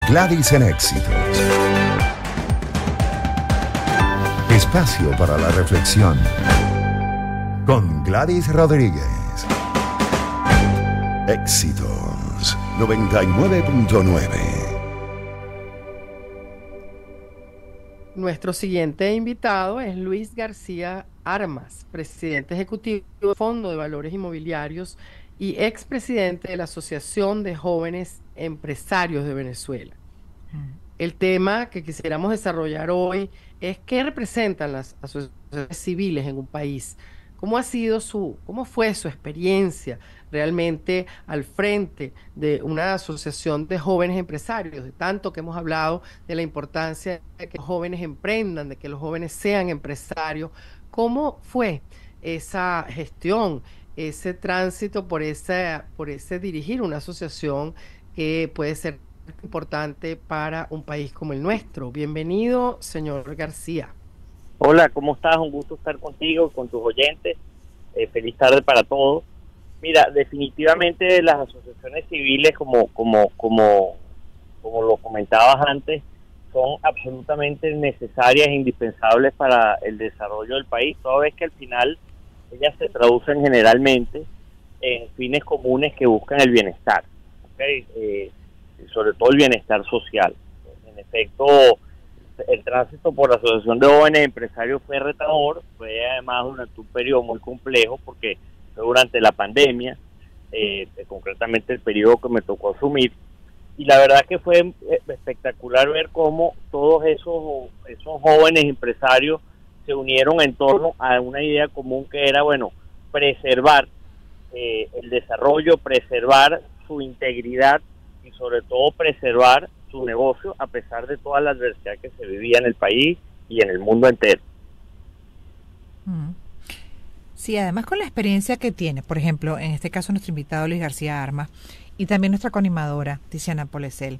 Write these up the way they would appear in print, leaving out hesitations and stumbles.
Gladys en Éxitos. Espacio para la reflexión. Con Gladys Rodríguez. Éxitos 99.9. Nuestro siguiente invitado es Luis García Armas, presidente ejecutivo del Fondo de Valores Inmobiliarios y expresidente de la Asociación de Jóvenes Empresarios de Venezuela. El tema que quisiéramos desarrollar hoy es qué representan las asociaciones civiles en un país, cómo fue su experiencia realmente al frente de una asociación de jóvenes empresarios, de tanto que hemos hablado de la importancia de que los jóvenes emprendan, de que los jóvenes sean empresarios. ¿Cómo fue esa gestión, ese tránsito por ese dirigir una asociación que puede ser importante para un país como el nuestro? Bienvenido, señor García. Hola, ¿cómo estás? Un gusto estar contigo, con tus oyentes. Feliz tarde para todos. Mira, definitivamente las asociaciones civiles, como lo comentabas antes, son absolutamente necesarias e indispensables para el desarrollo del país, toda vez que al final ellas se traducen generalmente en fines comunes que buscan el bienestar, ¿okay? Sobre todo el bienestar social. En efecto, el tránsito por la Asociación de Jóvenes Empresarios fue retador, fue además durante un periodo muy complejo porque fue durante la pandemia, concretamente el periodo que me tocó asumir, y la verdad que fue espectacular ver cómo todos esos jóvenes empresarios se unieron en torno a una idea común que era, bueno, preservar el desarrollo, preservar su integridad y sobre todo preservar su negocio a pesar de toda la adversidad que se vivía en el país y en el mundo entero. Sí, además con la experiencia que tiene, por ejemplo, en este caso nuestro invitado Luis García Armas y también nuestra coanimadora Tiziana Polesel,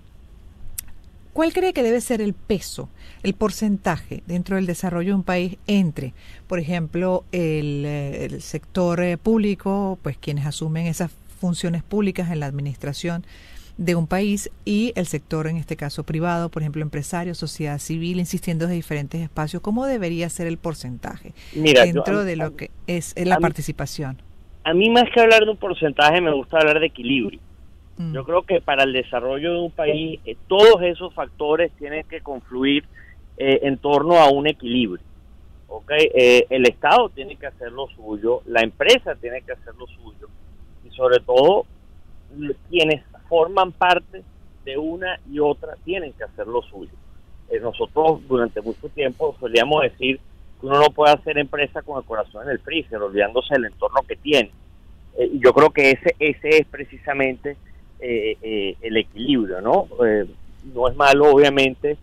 ¿cuál cree que debe ser el peso, el porcentaje dentro del desarrollo de un país entre, por ejemplo, el sector público, pues quienes asumen esas funciones públicas en la administración de un país, y el sector, en este caso privado, por ejemplo, empresarios, sociedad civil, insistiendo en diferentes espacios? ¿Cómo debería ser el porcentaje dentro de lo que es la participación? A mí, más que hablar de un porcentaje, me gusta hablar de equilibrio. Yo creo que para el desarrollo de un país, todos esos factores tienen que confluir en torno a un equilibrio. ¿Okay? El Estado tiene que hacer lo suyo, la empresa tiene que hacer lo suyo, y sobre todo quienes forman parte de una y otra tienen que hacer lo suyo. Nosotros durante mucho tiempo solíamos decir que uno no puede hacer empresa con el corazón en el freezer, olvidándose del entorno que tiene. Y yo creo que ese es precisamente el equilibrio, ¿no? No es malo, obviamente,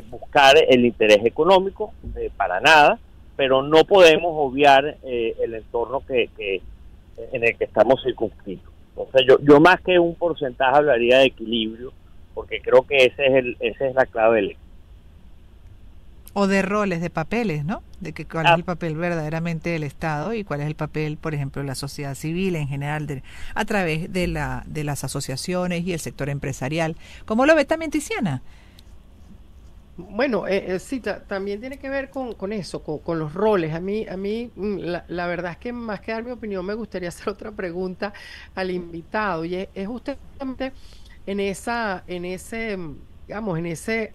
buscar el interés económico, para nada, pero no podemos obviar el entorno en el que estamos circunscritos. Entonces yo más que un porcentaje hablaría de equilibrio, porque creo que esa es la clave del éxito. O de roles, de papeles, ¿no? De que cuál es el papel verdaderamente del Estado y cuál es el papel, por ejemplo, de la sociedad civil en general, a través de las asociaciones y el sector empresarial. ¿Cómo lo ve también Tiziana? Bueno, sí, también tiene que ver con eso, con los roles. A mí la verdad es que más que dar mi opinión, me gustaría hacer otra pregunta al invitado, y es justamente en ese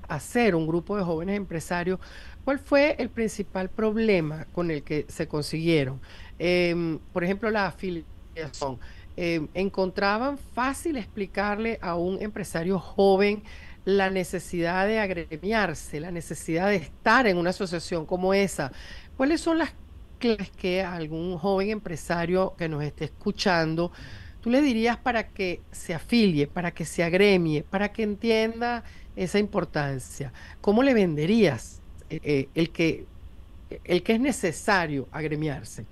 hacer un grupo de jóvenes empresarios, ¿cuál fue el principal problema con el que se consiguieron? Por ejemplo, la afiliación. ¿Encontraban fácil explicarle a un empresario joven la necesidad de agremiarse, la necesidad de estar en una asociación como esa? ¿Cuáles son las claves que a algún joven empresario que nos esté escuchando tú le dirías para que se afilie, para que se agremie, para que entienda esa importancia? ¿Cómo le venderías el que es necesario agremiarse?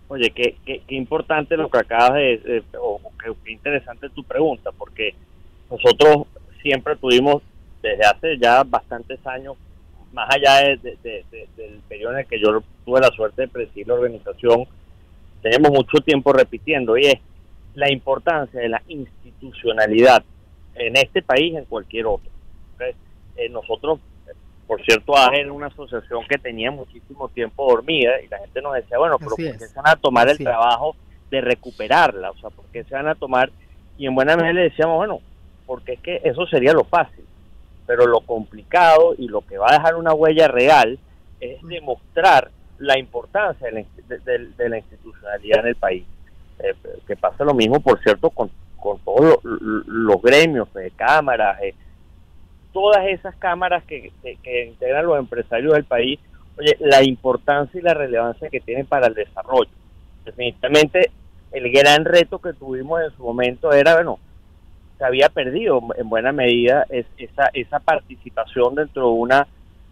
Oye, qué importante lo que acabas o qué interesante tu pregunta, porque nosotros siempre tuvimos, desde hace ya bastantes años, más allá del periodo en el que yo tuve la suerte de presidir la organización, tenemos mucho tiempo repitiendo, y es la importancia de la institucionalidad en este país, en cualquier otro. porque nosotros, por cierto, AGE era una asociación que tenía muchísimo tiempo dormida y la gente nos decía, bueno, pero ¿por qué se van a tomar el trabajo de recuperarla? O sea, ¿por qué se van a tomar? Y en buena medida le decíamos, bueno, porque es que eso sería lo fácil, pero lo complicado y lo que va a dejar una huella real es demostrar la importancia de la institucionalidad en el país. Que pasa lo mismo, por cierto, con todos los gremios de cámaras, todas esas cámaras que integran los empresarios del país. Oye, la importancia y la relevancia que tienen para el desarrollo. Definitivamente, el gran reto que tuvimos en su momento era, bueno, se había perdido en buena medida esa participación dentro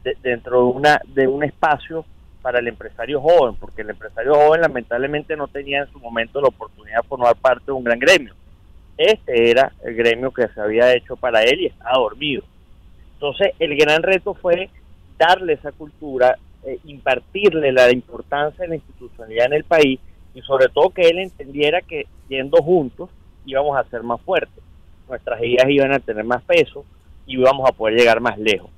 de un espacio para el empresario joven, porque el empresario joven lamentablemente no tenía en su momento la oportunidad de formar parte de un gran gremio. Este era el gremio que se había hecho para él y estaba dormido. Entonces, el gran reto fue darle esa cultura, impartirle la importancia de la institucionalidad en el país y sobre todo que él entendiera que yendo juntos íbamos a ser más fuertes, nuestras ideas iban a tener más peso y íbamos a poder llegar más lejos.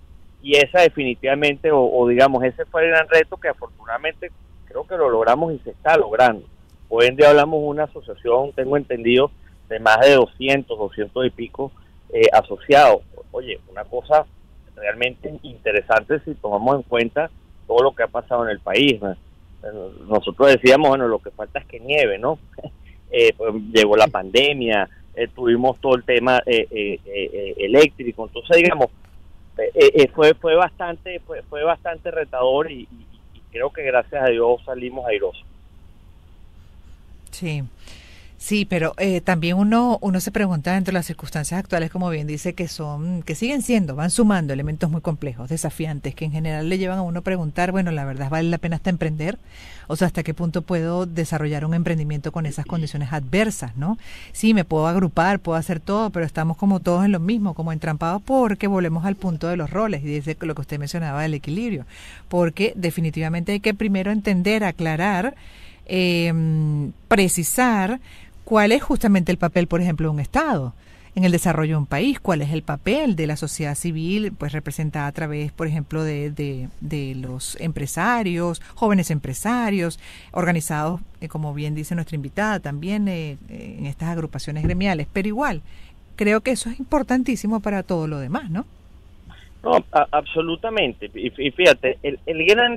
Y esa definitivamente, o digamos, ese fue el gran reto que afortunadamente creo que lo logramos y se está logrando. Hoy en día hablamos de una asociación, tengo entendido, de más de 200 y pico asociados. Oye, una cosa realmente interesante si tomamos en cuenta todo lo que ha pasado en el país, ¿no? Nosotros decíamos, bueno, lo que falta es que nieve, ¿no? Pues llegó la pandemia, tuvimos todo el tema eléctrico, entonces digamos, fue bastante retador y creo que gracias a Dios salimos airosos. Sí, pero también uno se pregunta dentro de las circunstancias actuales, como bien dice, que siguen siendo, van sumando elementos muy complejos, desafiantes, que en general le llevan a uno a preguntar, bueno, la verdad, ¿vale la pena hasta emprender? O sea, ¿hasta qué punto puedo desarrollar un emprendimiento con esas condiciones adversas, no? Sí, me puedo agrupar, puedo hacer todo, pero estamos como todos en lo mismo, como entrampados, porque volvemos al punto de los roles, y dice lo que usted mencionaba del equilibrio, porque definitivamente hay que primero entender, aclarar, precisar cuál es justamente el papel, por ejemplo, de un Estado en el desarrollo de un país, cuál es el papel de la sociedad civil, pues representada a través, por ejemplo, de los empresarios, jóvenes empresarios, organizados, como bien dice nuestra invitada, también en estas agrupaciones gremiales, pero igual, creo que eso es importantísimo para todo lo demás, ¿no? No, absolutamente, y fíjate, el gran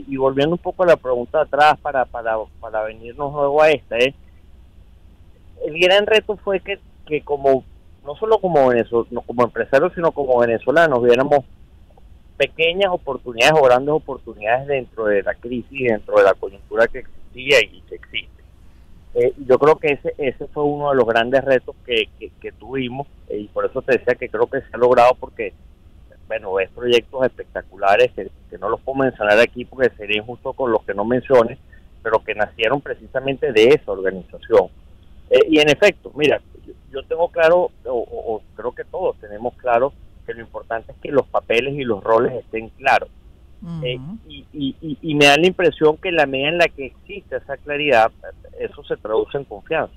y volviendo un poco a la pregunta de atrás para venirnos luego a esta, el gran reto fue que como no solo como empresarios, sino como venezolanos viéramos pequeñas oportunidades o grandes oportunidades dentro de la crisis, dentro de la coyuntura que existía y que existe. Yo creo que ese fue uno de los grandes retos que tuvimos, y por eso te decía que creo que se ha logrado, porque bueno, ves proyectos espectaculares que no los puedo mencionar aquí porque sería injusto con los que no menciones, pero que nacieron precisamente de esa organización. Y en efecto, mira, yo tengo claro, o creo que todos tenemos claro, que lo importante es que los papeles y los roles estén claros. Y me da la impresión que en la medida en la que existe esa claridad, eso se traduce en confianza.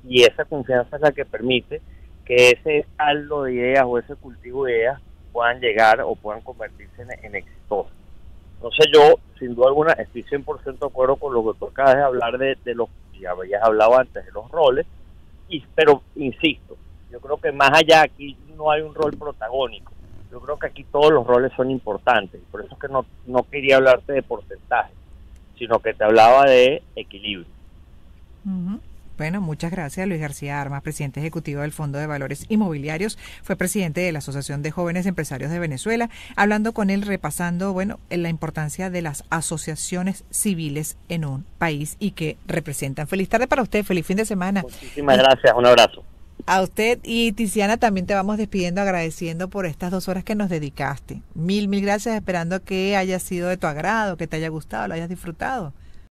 Y esa confianza es la que permite que ese caldo de ideas o ese cultivo de ideas puedan llegar o puedan convertirse en exitosos. Entonces yo, sin duda alguna, estoy 100% de acuerdo con lo que tú acabas de hablar de los que ya habías hablado antes, de los roles, pero insisto, yo creo que más allá aquí no hay un rol protagónico. Yo creo que aquí todos los roles son importantes, por eso es que no quería hablarte de porcentaje, sino que te hablaba de equilibrio. Bueno, muchas gracias, Luis García Armas, presidente ejecutivo del Fondo de Valores Inmobiliarios, fue presidente de la Asociación de Jóvenes Empresarios de Venezuela, hablando con él, repasando, bueno, la importancia de las asociaciones civiles en un país y que representan. Feliz tarde para usted, feliz fin de semana. Muchísimas gracias, un abrazo. A usted y Tiziana también te vamos despidiendo, agradeciendo por estas 2 horas que nos dedicaste. Mil gracias, esperando que haya sido de tu agrado, que te haya gustado, lo hayas disfrutado.